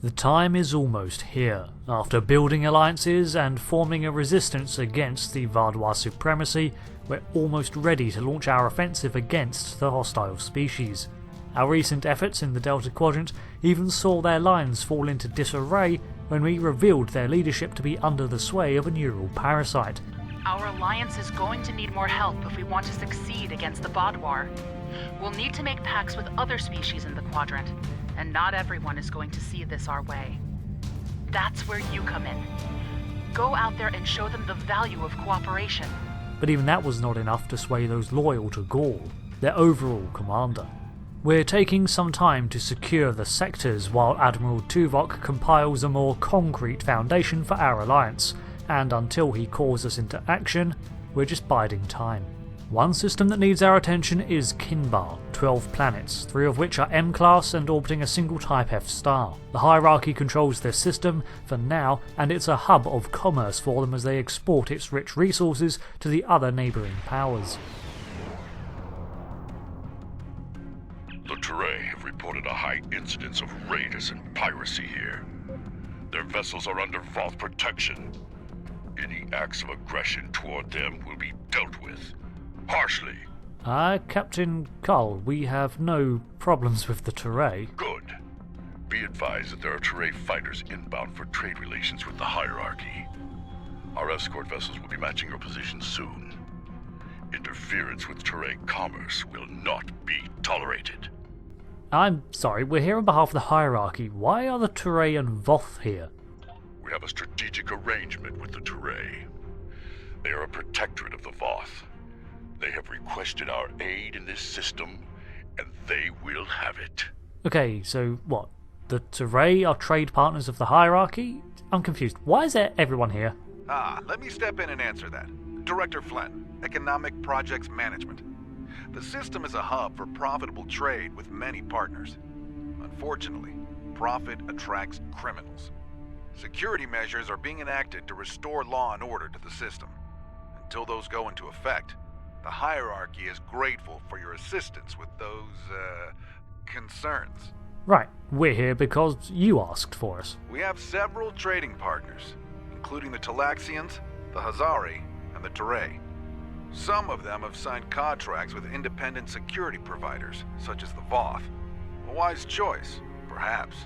The time is almost here. After building alliances and forming a resistance against the Vaadwaur supremacy, we're almost ready to launch our offensive against the hostile species. Our recent efforts in the Delta Quadrant even saw their lines fall into disarray when we revealed their leadership to be under the sway of a neural parasite. Our alliance is going to need more help if we want to succeed against the Vaadwaur. We'll need to make pacts with other species in the Quadrant, and not everyone is going to see this our way. That's where you come in. Go out there and show them the value of cooperation. But even that was not enough to sway those loyal to Gaul, their overall commander. We're taking some time to secure the sectors while Admiral Tuvok compiles a more concrete foundation for our alliance, and until he calls us into action, we're just biding time. One system that needs our attention is Kinbar, 12 planets, 3 of which are M-class and orbiting a single Type F star. The hierarchy controls this system for now, and it's a hub of commerce for them as they export its rich resources to the other neighbouring powers. The Teray have reported a high incidence of raiders and piracy here. Their vessels are under Voth protection. Any acts of aggression toward them will be dealt with harshly. Captain Gaul, we have no problems with the Teray. Good. Be advised that there are Teray fighters inbound for trade relations with the hierarchy. Our escort vessels will be matching your position soon. Interference with Teray commerce will not be tolerated. I'm sorry, we're here on behalf of the hierarchy. Why are the Teray and Voth here? We have a strategic arrangement with the Teray. They are a protectorate of the Voth. They have requested our aid in this system, and they will have it. Okay, so what? The Teray are trade partners of the hierarchy? I'm confused. Why is there everyone here? Let me step in and answer that. Director Flynn, Economic Projects Management. The system is a hub for profitable trade with many partners. Unfortunately, profit attracts criminals. Security measures are being enacted to restore law and order to the system. Until those go into effect, the hierarchy is grateful for your assistance with those, concerns. Right, we're here because you asked for us. We have several trading partners, including the Talaxians, the Hazari, and the Teray. Some of them have signed contracts with independent security providers, such as the Voth. A wise choice, perhaps,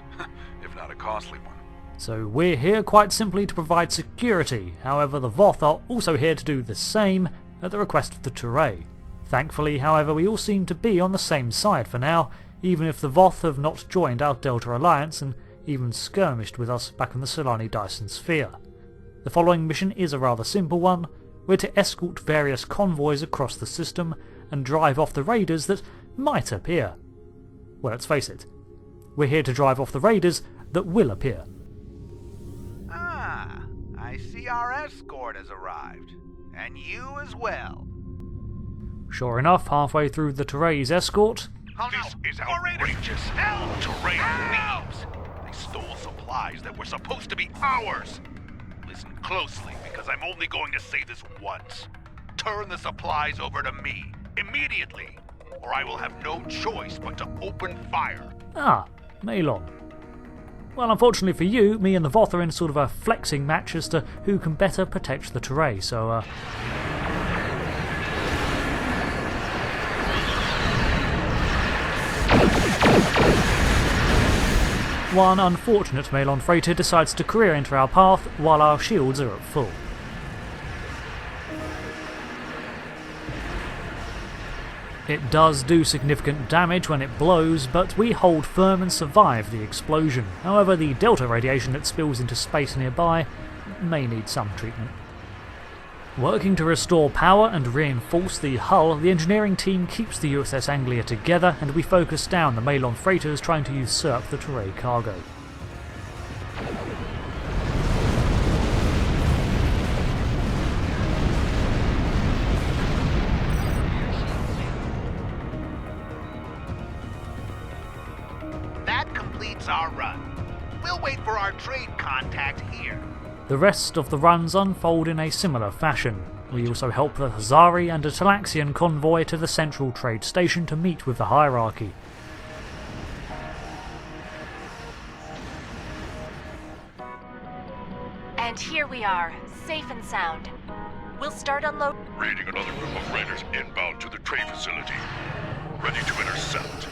if not a costly one. So we're here quite simply to provide security. However, the Voth are also here to do the same at the request of the Teray. Thankfully, however, we all seem to be on the same side for now, even if the Voth have not joined our Delta Alliance and even skirmished with us back in the Solani Dyson Sphere. The following mission is a rather simple one. We're to escort various convoys across the system and drive off the raiders that might appear. Well, let's face it, we're here to drive off the raiders that will appear. I see our escort has arrived. And you as well. Sure enough, halfway through the Teray's escort... Oh, no. This is outrageous. Help! Teray thieves! They stole supplies that were supposed to be ours! Listen closely, because I'm only going to say this once. Turn the supplies over to me, immediately, or I will have no choice but to open fire. Malon. Well, unfortunately for you, me and the Voth are in sort of a flexing match as to who can better protect the Teray, so One unfortunate Malon freighter decides to career into our path while our shields are at full. It does do significant damage when it blows, but we hold firm and survive the explosion. However, the delta radiation that spills into space nearby may need some treatment. Working to restore power and reinforce the hull, the engineering team keeps the USS Anglia together, and we focus down the Malon freighters trying to usurp the Teray cargo. That completes our run. We'll wait for our trade contact here. The rest of the runs unfold in a similar fashion. We also help the Hazari and a Talaxian convoy to the central trade station to meet with the hierarchy. And here we are, safe and sound. We'll start unload. Raiding another group of raiders inbound to the trade facility. Ready to intercept.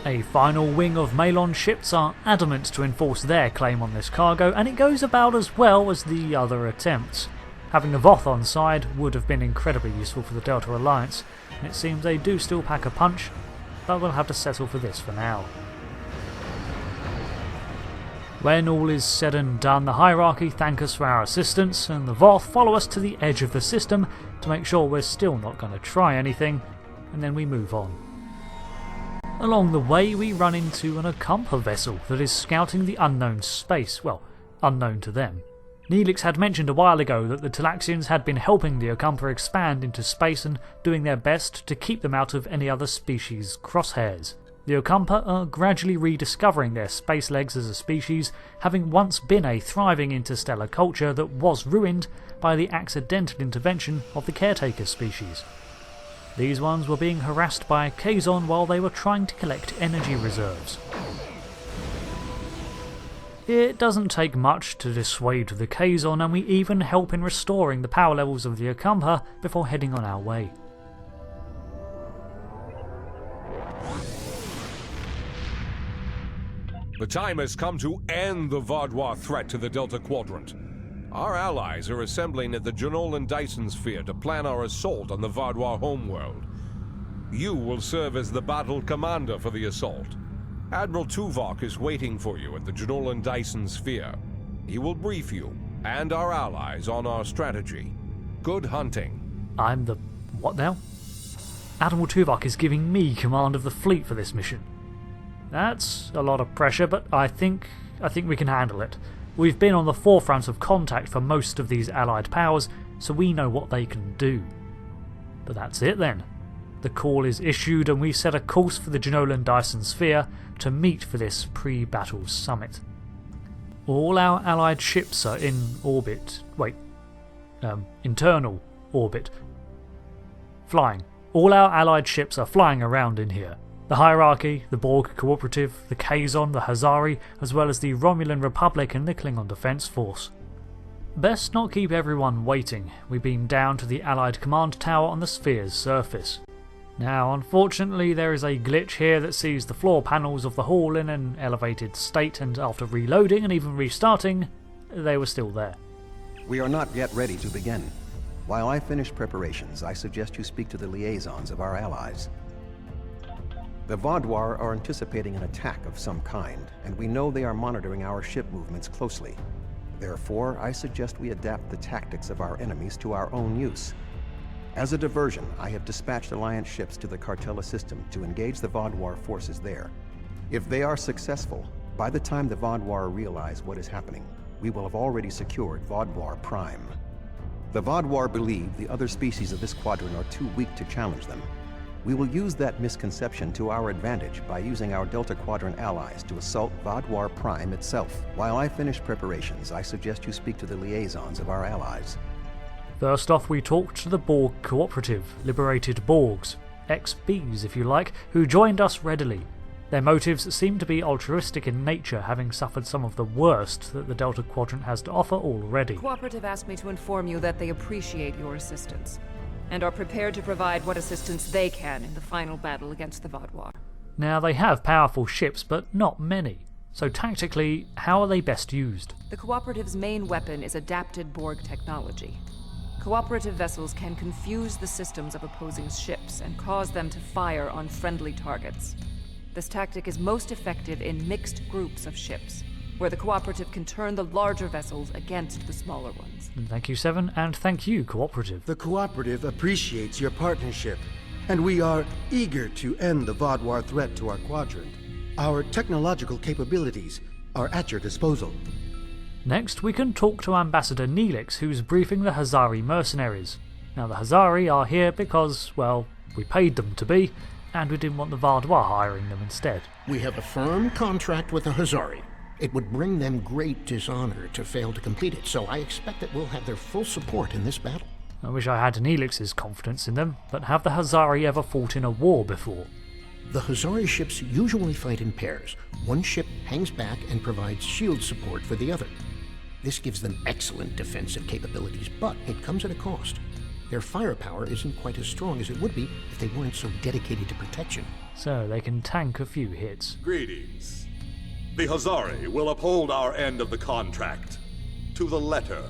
A final wing of Malon ships are adamant to enforce their claim on this cargo, and it goes about as well as the other attempts. Having the Voth on side would have been incredibly useful for the Delta Alliance, and it seems they do still pack a punch, but we'll have to settle for this for now. When all is said and done, the Hierarchy thank us for our assistance, and the Voth follow us to the edge of the system to make sure we're still not going to try anything, and then we move on. Along the way we run into an Okumpa vessel that is scouting the unknown space, well, unknown to them. Neelix had mentioned a while ago that the Talaxians had been helping the Okumpa expand into space and doing their best to keep them out of any other species' crosshairs. The Okumpa are gradually rediscovering their space legs as a species, having once been a thriving interstellar culture that was ruined by the accidental intervention of the caretaker species. These ones were being harassed by Kazon while they were trying to collect energy reserves. It doesn't take much to dissuade the Kazon, and we even help in restoring the power levels of the Okumpa before heading on our way. The time has come to end the Vaadwaur threat to the Delta Quadrant. Our allies are assembling at the Janolan Dyson Sphere to plan our assault on the Vaadwaur Homeworld. You will serve as the battle commander for the assault. Admiral Tuvok is waiting for you at the Janolan Dyson Sphere. He will brief you and our allies on our strategy. Good hunting. I'm the... what now? Admiral Tuvok is giving me command of the fleet for this mission. That's a lot of pressure, but I think we can handle it. We've been on the forefront of contact for most of these allied powers, so we know what they can do. But that's it then. The call is issued and we set a course for the Janolan Dyson Sphere to meet for this pre-battle summit. All our allied ships are in orbit. Internal orbit. Flying. All our allied ships are flying around in here. The Hierarchy, the Borg Cooperative, the Kazon, the Hazari, as well as the Romulan Republic and the Klingon Defence Force. Best not keep everyone waiting. We beam down to the Allied command tower on the sphere's surface. Now, unfortunately, there is a glitch here that sees the floor panels of the hall in an elevated state, and after reloading and even restarting, they were still there. We are not yet ready to begin. While I finish preparations, I suggest you speak to the liaisons of our allies. The Vaadwaur are anticipating an attack of some kind, and we know they are monitoring our ship movements closely. Therefore, I suggest we adapt the tactics of our enemies to our own use. As a diversion, I have dispatched Alliance ships to the Cartella system to engage the Vaadwaur forces there. If they are successful, by the time the Vaadwaur realize what is happening, we will have already secured Vaadwaur Prime. The Vaadwaur believe the other species of this quadrant are too weak to challenge them. We will use that misconception to our advantage by using our Delta Quadrant allies to assault Vaadwaur Prime itself. While I finish preparations, I suggest you speak to the liaisons of our allies. First off, we talked to the Borg Cooperative, liberated Borgs, ex-Bs if you like, who joined us readily. Their motives seem to be altruistic in nature, having suffered some of the worst that the Delta Quadrant has to offer already. Cooperative asked me to inform you that they appreciate your assistance, and are prepared to provide what assistance they can in the final battle against the Vaadwaur. Now, they have powerful ships, but not many. So tactically, how are they best used? The Cooperative's main weapon is adapted Borg technology. Cooperative vessels can confuse the systems of opposing ships and cause them to fire on friendly targets. This tactic is most effective in mixed groups of ships, where the Cooperative can turn the larger vessels against the smaller ones. Thank you, Seven, and thank you, Cooperative. The Cooperative appreciates your partnership, and we are eager to end the Vaadwaur threat to our quadrant. Our technological capabilities are at your disposal. Next, we can talk to Ambassador Neelix, who's briefing the Hazari mercenaries. Now, the Hazari are here because, well, we paid them to be, and we didn't want the Vaadwaur hiring them instead. We have a firm contract with the Hazari. It would bring them great dishonor to fail to complete it, so I expect that we'll have their full support in this battle. I wish I had Neelix's confidence in them, but have the Hazari ever fought in a war before? The Hazari ships usually fight in pairs. One ship hangs back and provides shield support for the other. This gives them excellent defensive capabilities, but it comes at a cost. Their firepower isn't quite as strong as it would be if they weren't so dedicated to protection. So they can tank a few hits. Greetings. The Huzari will uphold our end of the contract, to the letter.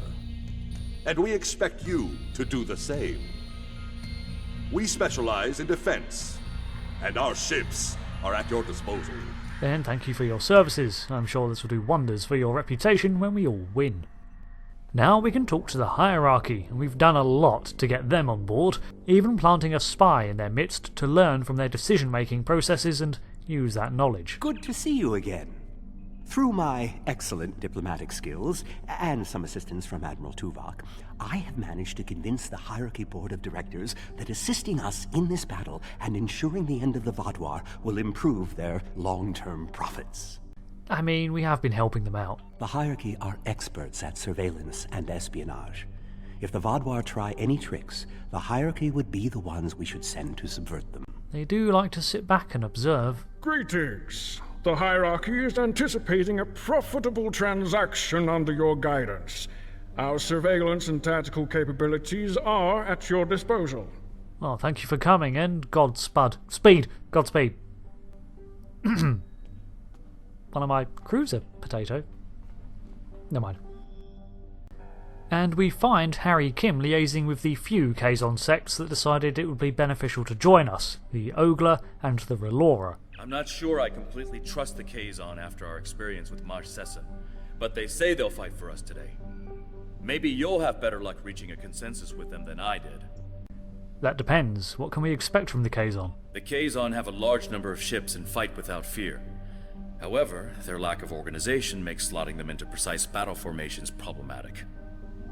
And we expect you to do the same. We specialize in defense, and our ships are at your disposal. Then thank you for your services. I'm sure this will do wonders for your reputation when we all win. Now we can talk to the hierarchy, and we've done a lot to get them on board, even planting a spy in their midst to learn from their decision-making processes and use that knowledge. Good to see you again. Through my excellent diplomatic skills, and some assistance from Admiral Tuvok, I have managed to convince the Hierarchy Board of Directors that assisting us in this battle and ensuring the end of the Vaadwaur will improve their long-term profits. I mean, we have been helping them out. The Hierarchy are experts at surveillance and espionage. If the Vaadwaur try any tricks, the Hierarchy would be the ones we should send to subvert them. They do like to sit back and observe. Greetings. The Hierarchy is anticipating a profitable transaction under your guidance. Our surveillance and tactical capabilities are at your disposal. Well, thank you for coming, and Godspeed. Godspeed. One of my cruiser potato. Never mind. And we find Harry Kim liaising with the few Kazon sects that decided it would be beneficial to join us, the Ogla and the Relora. I'm not sure I completely trust the Kazon after our experience with Maj Sesson, but they say they'll fight for us today. Maybe you'll have better luck reaching a consensus with them than I did. That depends. What can we expect from the Kazon? The Kazon have a large number of ships and fight without fear. However, their lack of organization makes slotting them into precise battle formations problematic.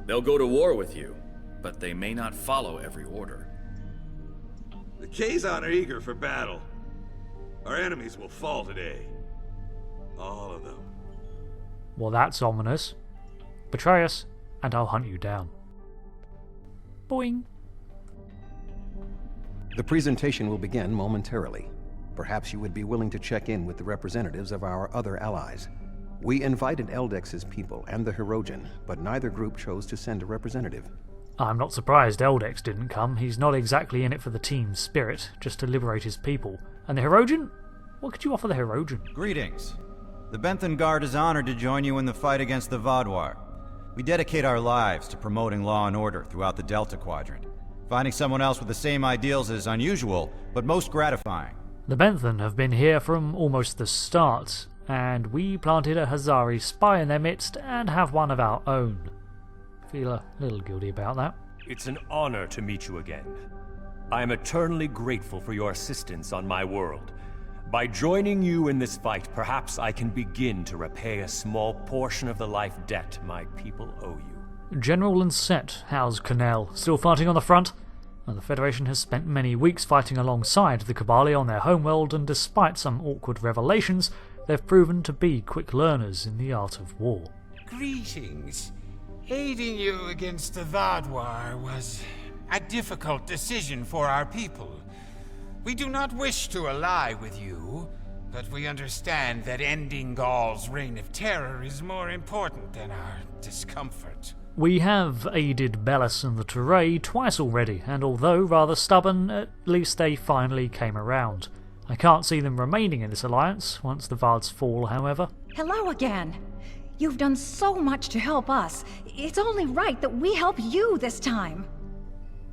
They'll go to war with you, but they may not follow every order. The Kazon are eager for battle. Our enemies will fall today. All of them. Well, that's ominous. Betray us, and I'll hunt you down. Boing. The presentation will begin momentarily. Perhaps you would be willing to check in with the representatives of our other allies. We invited Eldex's people and the Hirogen, but neither group chose to send a representative. I'm not surprised Eldex didn't come. He's not exactly in it for the team spirit, just to liberate his people. And the Hirogen? What could you offer the Hirogen? Greetings. The Benthan Guard is honored to join you in the fight against the Vaadwaur. We dedicate our lives to promoting law and order throughout the Delta Quadrant. Finding someone else with the same ideals is unusual, but most gratifying. The Benthan have been here from almost the start, and we planted a Huzari spy in their midst and have one of our own. Feel a little guilty about that. It's an honor to meet you again. I am eternally grateful for your assistance on my world. By joining you in this fight, perhaps I can begin to repay a small portion of the life debt my people owe you. General Lancet, how's Cornell? Still fighting on the front? Well, the Federation has spent many weeks fighting alongside the Cabali on their homeworld, and despite some awkward revelations, they've proven to be quick learners in the art of war. Greetings. Aiding you against the Vaadwaur was a difficult decision for our people. We do not wish to ally with you, but we understand that ending Gaul's reign of terror is more important than our discomfort. We have aided Bellis and the Teray twice already, and although rather stubborn, at least they finally came around. I can't see them remaining in this alliance once the Vards fall, however. Hello again. You've done so much to help us. It's only right that we help you this time.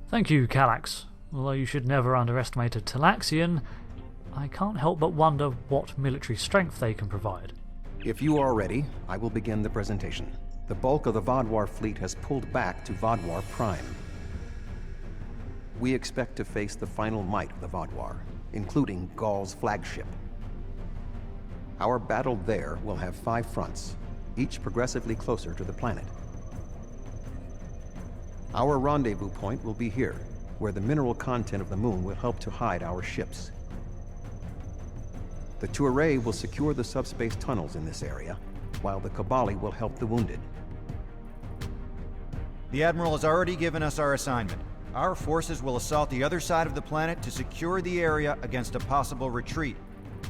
Thank you, Kallax. Although you should never underestimate a Talaxian, I can't help but wonder what military strength they can provide. If you are ready, I will begin the presentation. The bulk of the Vaadwaur fleet has pulled back to Vaadwaur Prime. We expect to face the final might of the Vaadwaur, including Gaul's flagship. Our battle there will have 5 fronts, each progressively closer to the planet. Our rendezvous point will be here, where the mineral content of the moon will help to hide our ships. The Tuareg will secure the subspace tunnels in this area, while the Cabali will help the wounded. The Admiral has already given us our assignment. Our forces will assault the other side of the planet to secure the area against a possible retreat.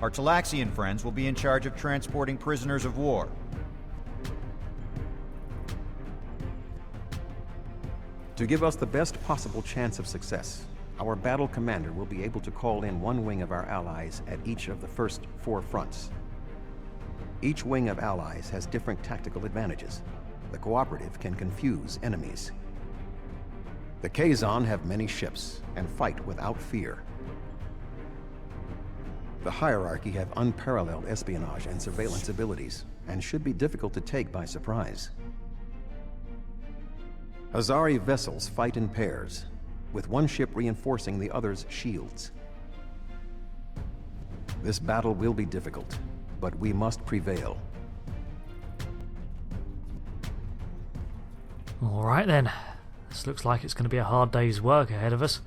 Our Talaxian friends will be in charge of transporting prisoners of war. To give us the best possible chance of success, our battle commander will be able to call in one wing of our allies at each of the first 4 fronts. Each wing of allies has different tactical advantages. The cooperative can confuse enemies. The Kazon have many ships and fight without fear. The hierarchy have unparalleled espionage and surveillance abilities and should be difficult to take by surprise. Hazari vessels fight in pairs, with one ship reinforcing the other's shields. This battle will be difficult, but we must prevail. Alright then, this looks like it's going to be a hard day's work ahead of us.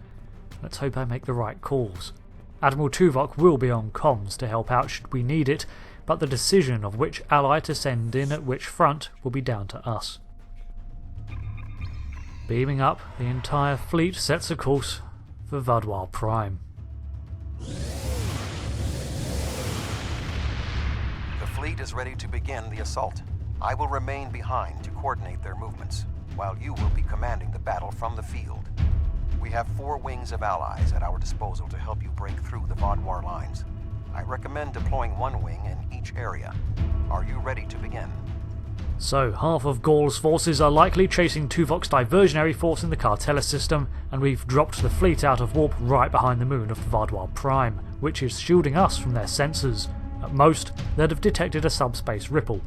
Let's hope I make the right calls. Admiral Tuvok will be on comms to help out should we need it, but the decision of which ally to send in at which front will be down to us. Beaming up, the entire fleet sets a course for Vaadwaur Prime. The fleet is ready to begin the assault. I will remain behind to coordinate their movements, while you will be commanding the battle from the field. We have 4 wings of allies at our disposal to help you break through the Vaadwaur lines. I recommend deploying 1 wing in each area. Are you ready to begin? So, half of Gaul's forces are likely chasing Tuvok's diversionary force in the Cartella system, and we've dropped the fleet out of warp right behind the moon of Vaadwaur Prime, which is shielding us from their sensors. At most, they'd have detected a subspace ripple.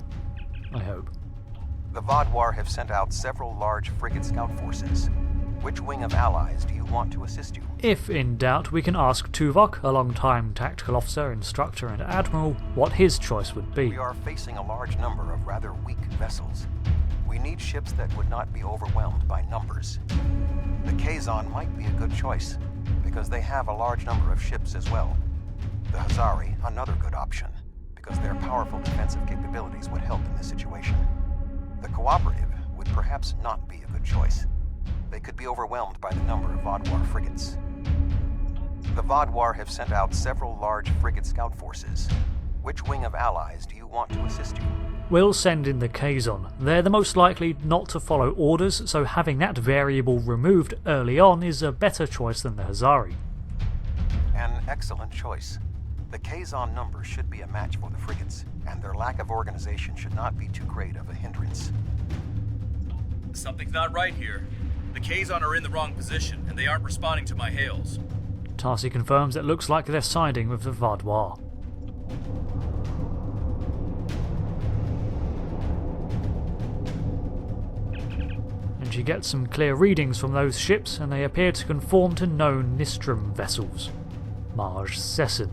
I hope. The Vaadwaur have sent out several large frigate scout forces. Which wing of allies do you want to assist you? If in doubt, we can ask Tuvok, a long-time tactical officer, instructor and admiral, what his choice would be. We are facing a large number of rather weak vessels. We need ships that would not be overwhelmed by numbers. The Kazon might be a good choice, because they have a large number of ships as well. The Hazari, another good option, because their powerful defensive capabilities would help in this situation. The Cooperative would perhaps not be a good choice. They could be overwhelmed by the number of Vaadwaur frigates. The Vaadwaur have sent out several large frigate scout forces. Which wing of allies do you want to assist you? We'll send in the Kazon. They're the most likely not to follow orders, so having that variable removed early on is a better choice than the Hazari. An excellent choice. The Kazon number should be a match for the frigates, and their lack of organization should not be too great of a hindrance. Something's not right here. The Kazon are in the wrong position, and they aren't responding to my hails. Tarsi confirms it looks like they're siding with the Vaadwaur. And she gets some clear readings from those ships, and they appear to conform to known Nistrum vessels. Marge Sessin.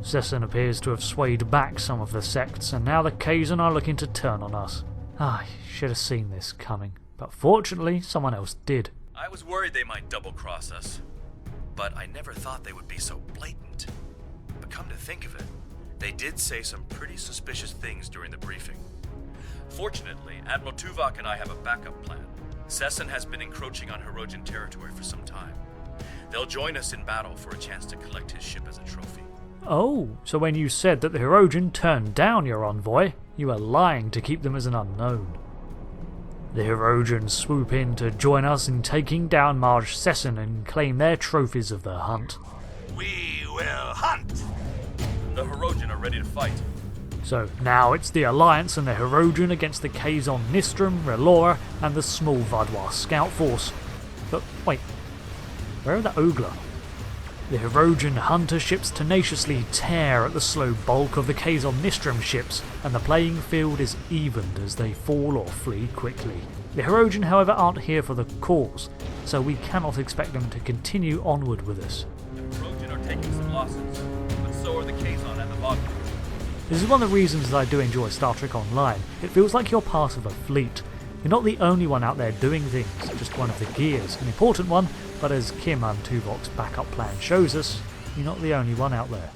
Sessin appears to have swayed back some of the sects, and now the Kazon are looking to turn on us. I should have seen this coming. But fortunately, someone else did. I was worried they might double-cross us, but I never thought they would be so blatant. But come to think of it, they did say some pretty suspicious things during the briefing. Fortunately, Admiral Tuvok and I have a backup plan. Sessin has been encroaching on Hirogen territory for some time. They'll join us in battle for a chance to collect his ship as a trophy. Oh, so when you said that the Hirogen turned down your envoy, you were lying to keep them as an unknown. The Hirogen swoop in to join us in taking down Marge Sessin and claim their trophies of the hunt. We will hunt! The Hirogen are ready to fight. So now it's the Alliance and the Hirogen against the Kazon Nistrum, Relora, and the small Vaadwaur Scout Force. But wait, where are the Ogla? The Hirogen hunter ships tenaciously tear at the slow bulk of the Kazon Nistrum ships, and the playing field is evened as they fall or flee quickly. The Hirogen, however, aren't here for the cause, so we cannot expect them to continue onward with us. The Hirogen are taking some losses, but so are the Kazon and the Vaadwaur. This is one of the reasons that I do enjoy Star Trek Online. It feels like you're part of a fleet. You're not the only one out there doing things, just one of the gears, an important one, but as Kim and Tuvok's backup plan shows us, you're not the only one out there.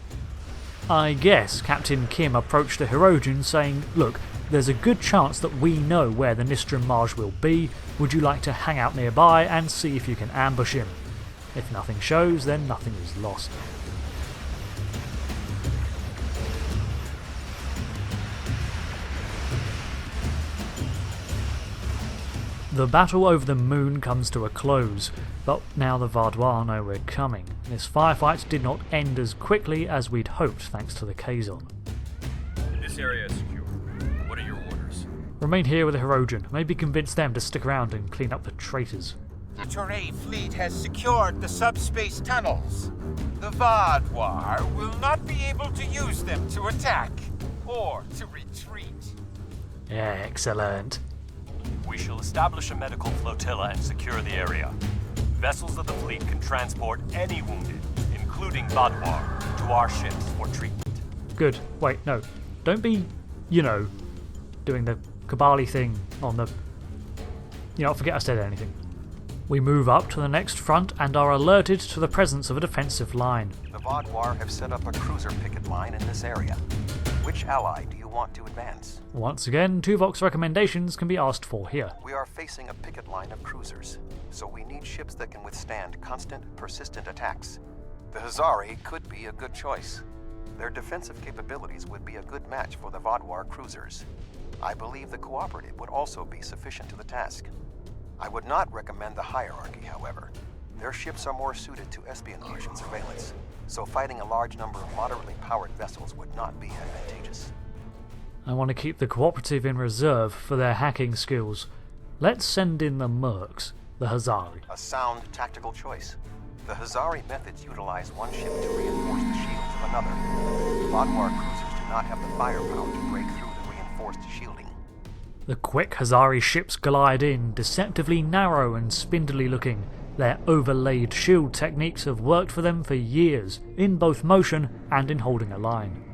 I guess Captain Kim approached the Hirogen saying, look, there's a good chance that we know where the Nistrum Marge will be. Would you like to hang out nearby and see if you can ambush him? If nothing shows, then nothing is lost. The battle over the moon comes to a close, but now the Vaadwaur know we're coming. This firefight did not end as quickly as we'd hoped thanks to the Kazon. This area is secure. What are your orders? Remain here with the Hirogen, maybe convince them to stick around and clean up the traitors. The Toray fleet has secured the subspace tunnels. The Vaadwaur will not be able to use them to attack or to retreat. Excellent. We shall establish a medical flotilla and secure the area. Vessels of the fleet can transport any wounded, including Vaadwaur, to our ships for treatment. Good. Wait, no. Don't be, doing the Kabali thing on the... forget I said anything. We move up to the next front and are alerted to the presence of a defensive line. The Vaadwaur have set up a cruiser picket line in this area. Which ally do you want to advance? Once again, Tuvok's recommendations can be asked for here. We are facing a picket line of cruisers, so we need ships that can withstand constant, persistent attacks. The Hazari could be a good choice. Their defensive capabilities would be a good match for the Vaadwaur cruisers. I believe the Cooperative would also be sufficient to the task. I would not recommend the Hierarchy, however. Their ships are more suited to espionage and surveillance, so fighting a large number of moderately powered vessels would not be advantageous. I want to keep the Cooperative in reserve for their hacking skills. Let's send in the Mercs, the Hazari. A sound tactical choice. The Hazari methods utilize one ship to reinforce the shields of another. Vaadwaur cruisers do not have the firepower to break through the reinforced shielding. The quick Hazari ships glide in, deceptively narrow and spindly looking. Their overlaid shield techniques have worked for them for years, in both motion and in holding a line.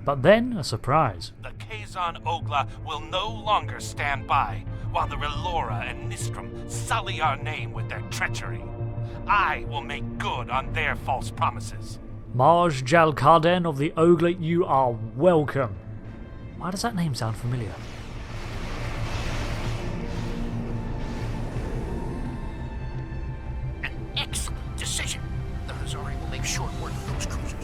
But then, a surprise. The Kazon Ogla will no longer stand by, while the Relora and Nistrum sully our name with their treachery. I will make good on their false promises. Marj Jalkarden of the Ogla, you are welcome. Why does that name sound familiar? Excellent decision. The Hazari will make short work of those cruisers.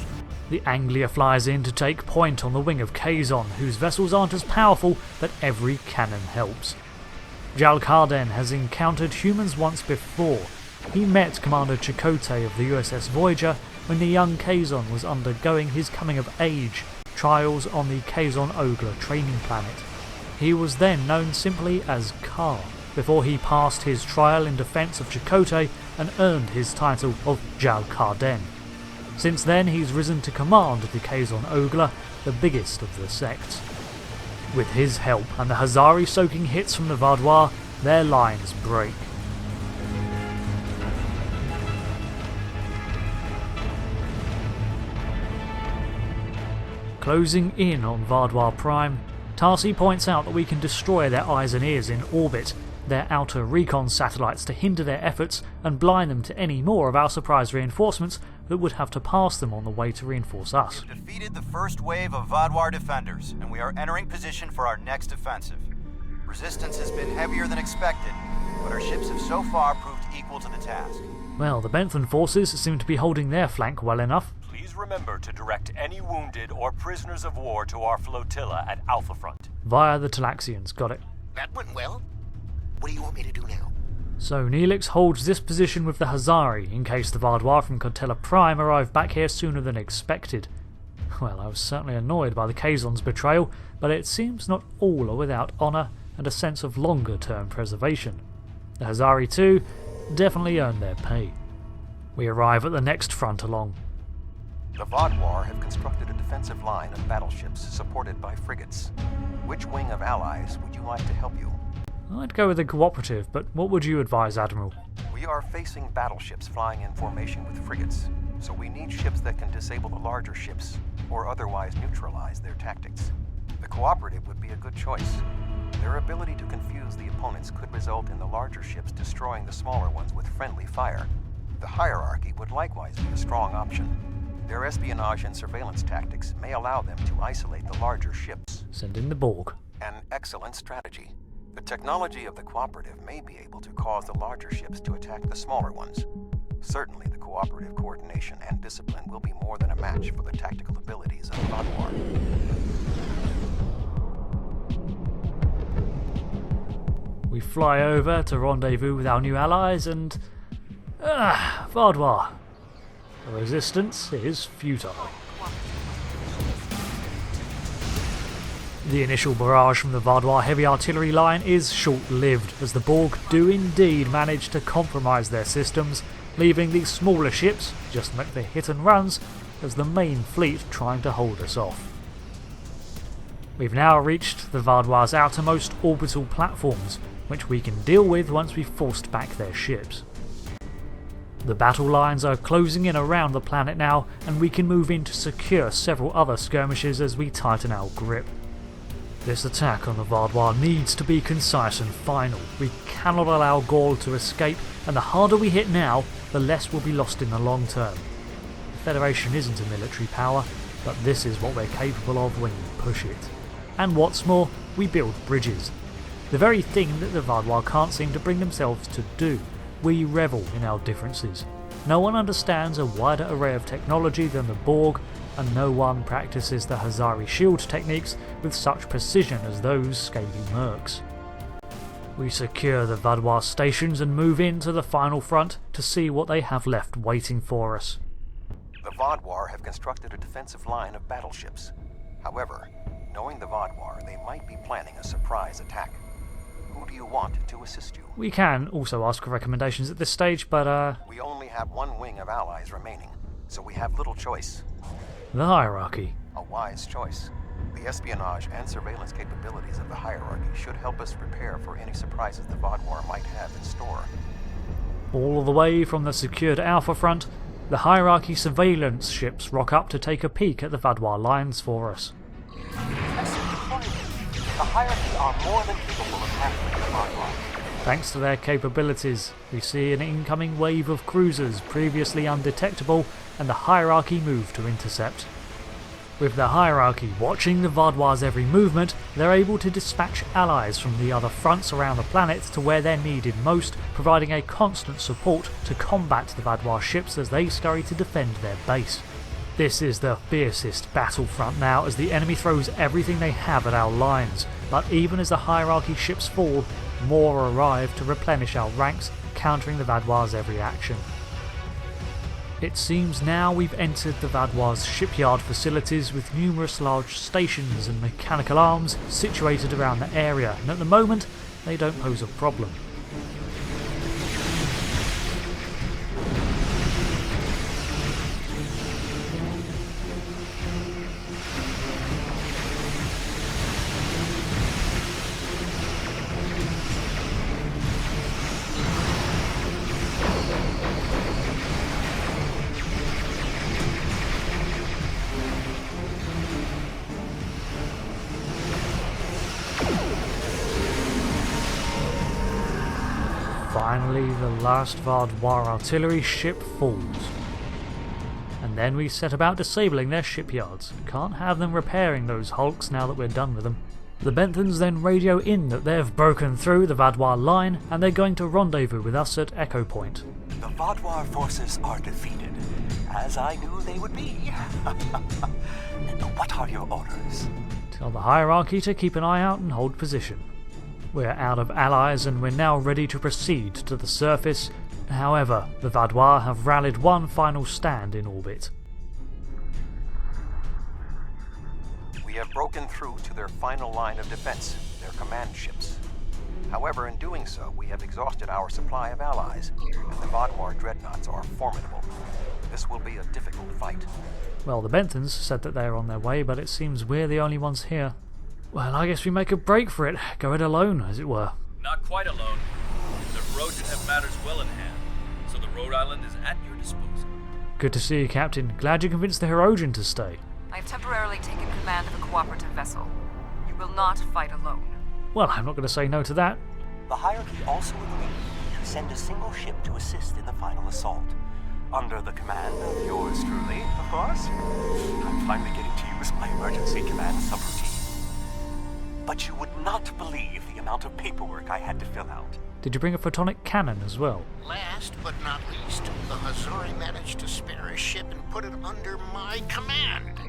The Anglia flies in to take point on the wing of Kazon, whose vessels aren't as powerful, but every cannon helps. Jalkarden has encountered humans once before. He met Commander Chakotay of the USS Voyager when the young Kazon was undergoing his coming-of-age trials on the Kazon Ogla training planet. He was then known simply as Kar, before he passed his trial in defense of Chakotay and earned his title of Jalkarden. Since then, he's risen to command of the Kazon Ogla, the biggest of the sects. With his help and the Hazari soaking hits from the Vaadwaur, their lines break. Closing in on Vaadwaur Prime, Tarsi points out that we can destroy their eyes and ears in orbit, their outer recon satellites to hinder their efforts and blind them to any more of our surprise reinforcements that would have to pass them on the way to reinforce us. We've defeated the first wave of Vaadwaur defenders, and we are entering position for our next offensive. Resistance has been heavier than expected, but our ships have so far proved equal to the task. Well, the Benthan forces seem to be holding their flank well enough. Please remember to direct any wounded or prisoners of war to our flotilla at Alpha Front. Via the Talaxians, got it. That went well. What do you want me to do now? So Neelix holds this position with the Hazari in case the Vaadwaur from Cortella Prime arrive back here sooner than expected. Well, I was certainly annoyed by the Kazon's betrayal, but it seems not all are without honour and a sense of longer-term preservation. The Hazari too definitely earned their pay. We arrive at the next front along. The Vaadwaur have constructed a defensive line of battleships supported by frigates. Which wing of allies would you like to help you? I'd go with the Cooperative, but what would you advise, Admiral? We are facing battleships flying in formation with frigates, so we need ships that can disable the larger ships, or otherwise neutralize their tactics. The Cooperative would be a good choice. Their ability to confuse the opponents could result in the larger ships destroying the smaller ones with friendly fire. The Hierarchy would likewise be a strong option. Their espionage and surveillance tactics may allow them to isolate the larger ships. Send in the Borg. An excellent strategy. The technology of the Cooperative may be able to cause the larger ships to attack the smaller ones. Certainly the Cooperative coordination and discipline will be more than a match for the tactical abilities of Vaadwaur. We fly over to rendezvous with our new allies and... Vaadwaur. The resistance is futile. The initial barrage from the Vaadwaur heavy artillery line is short-lived, as the Borg do indeed manage to compromise their systems, leaving these smaller ships just make their hit and runs as the main fleet trying to hold us off. We've now reached the Vaadwaur's outermost orbital platforms, which we can deal with once we've forced back their ships. The battle lines are closing in around the planet now, and we can move in to secure several other skirmishes as we tighten our grip. This attack on the Vaadwaur needs to be concise and final. We cannot allow Gaul to escape, and the harder we hit now, the less will be lost in the long term. The Federation isn't a military power, but this is what we're capable of when you push it. And what's more, we build bridges. The very thing that the Vaadwaur can't seem to bring themselves to do. We revel in our differences. No one understands a wider array of technology than the Borg, and no one practices the Hazari shield techniques with such precision as those scaly mercs. We secure the Vaadwaur stations and move into the final front to see what they have left waiting for us. The Vaadwaur have constructed a defensive line of battleships. However, knowing the Vaadwaur, they might be planning a surprise attack. Who do you want to assist you? We can also ask for recommendations at this stage, but We only have one wing of allies remaining, so we have little choice. The hierarchy. A wise choice. The espionage and surveillance capabilities of the hierarchy should help us prepare for any surprises the Vaadwaur might have in store. All the way from the secured Alpha front, the hierarchy surveillance ships rock up to take a peek at the Vaadwaur lines for us. The hierarchy are more than capable of handling the Vaadwaur. Thanks to their capabilities, we see an incoming wave of cruisers previously undetectable, and the hierarchy move to intercept. With the hierarchy watching the Vaadwaur's every movement, they're able to dispatch allies from the other fronts around the planet to where they're needed most, providing a constant support to combat the Vaadwaur ships as they scurry to defend their base. This is the fiercest battlefront now, as the enemy throws everything they have at our lines, but even as the hierarchy ships fall, more arrive to replenish our ranks, countering the Vaadwaur's every action. It seems now we've entered the Vaadwaur's shipyard facilities with numerous large stations and mechanical arms situated around the area, and at the moment they don't pose a problem. Finally, the last Vaadwaur artillery ship falls. And then we set about disabling their shipyards. Can't have them repairing those hulks now that we're done with them. The Benthans then radio in that they've broken through the Vaadwaur line and they're going to rendezvous with us at Echo Point. The Vaadwaur forces are defeated, as I knew they would be. What are your orders? Tell the hierarchy to keep an eye out and hold position. We're out of allies and we're now ready to proceed to the surface. However, the Vaadwaur have rallied one final stand in orbit. We have broken through to their final line of defense, their command ships. However, in doing so, we have exhausted our supply of allies, and the Vaadwaur dreadnoughts are formidable. This will be a difficult fight. Well, the Benthans said that they're on their way, but it seems we're the only ones here. Well, I guess we make a break for it. Go it alone, as it were. Not quite alone. The Rhodan have matters well in hand, so the Rhode Island is at your disposal. Good to see you, Captain. Glad you convinced the Hirogen to stay. I've temporarily taken command of a cooperative vessel. You will not fight alone. Well, I'm not going to say no to that. The hierarchy also agreed to send a single ship to assist in the final assault. Under the command of yours truly, of course. I'm finally getting to use my emergency command subroutine. But you would not believe the amount of paperwork I had to fill out. Did you bring a photonic cannon as well? Last but not least, the Hazari managed to spare a ship and put it under my command.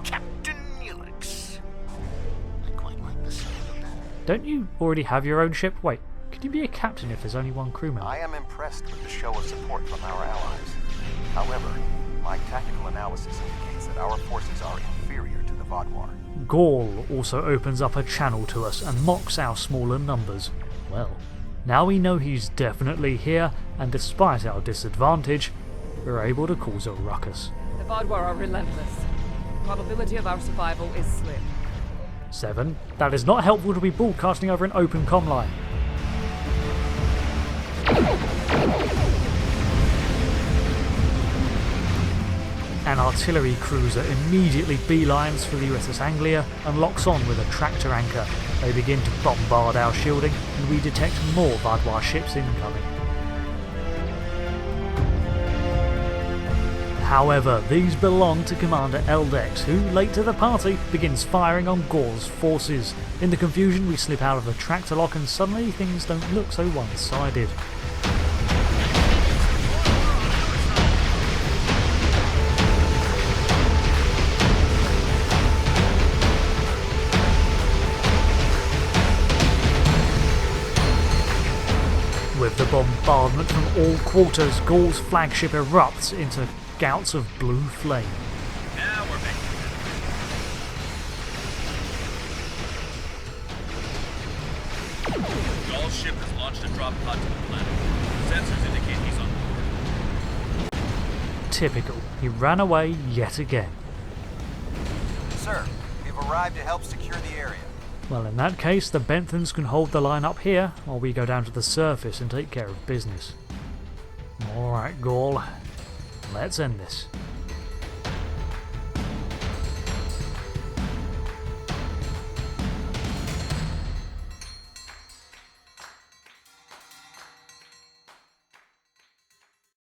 Captain Neelix. I quite like the sound of that. Don't you already have your own ship? Wait, Can you be a captain if there's only one crewman? I am impressed with the show of support from our allies. However, my tactical analysis indicates that our forces are inferior to the Vaadwaur. Gaul also opens up a channel to us and mocks our smaller numbers. Well, now we know he's definitely here, and despite our disadvantage, we're able to cause a ruckus. The Vaadwaur are relentless. Probability of our survival is slim. 7. That is not helpful to be broadcasting over an open comm line. An artillery cruiser immediately beelines for the USS Anglia and locks on with a tractor anchor. They begin to bombard our shielding, and we detect more Vaadwaur ships incoming. However, these belong to Commander Eldex, who, late to the party, begins firing on Gaul's forces. In the confusion, we slip out of the tractor lock, and suddenly things don't look so one-sided. With the bombardment from all quarters, Gaul's flagship erupts into gouts of blue flame. Now we're making it. Gaul's ship has launched a drop pod to the planet. Sensors indicate he's on board. Typical. He ran away yet again. Sir, we've arrived to help secure the area. Well, in that case, the Benthans can hold the line up here while we go down to the surface and take care of business. Alright, Gaul. Let's end this.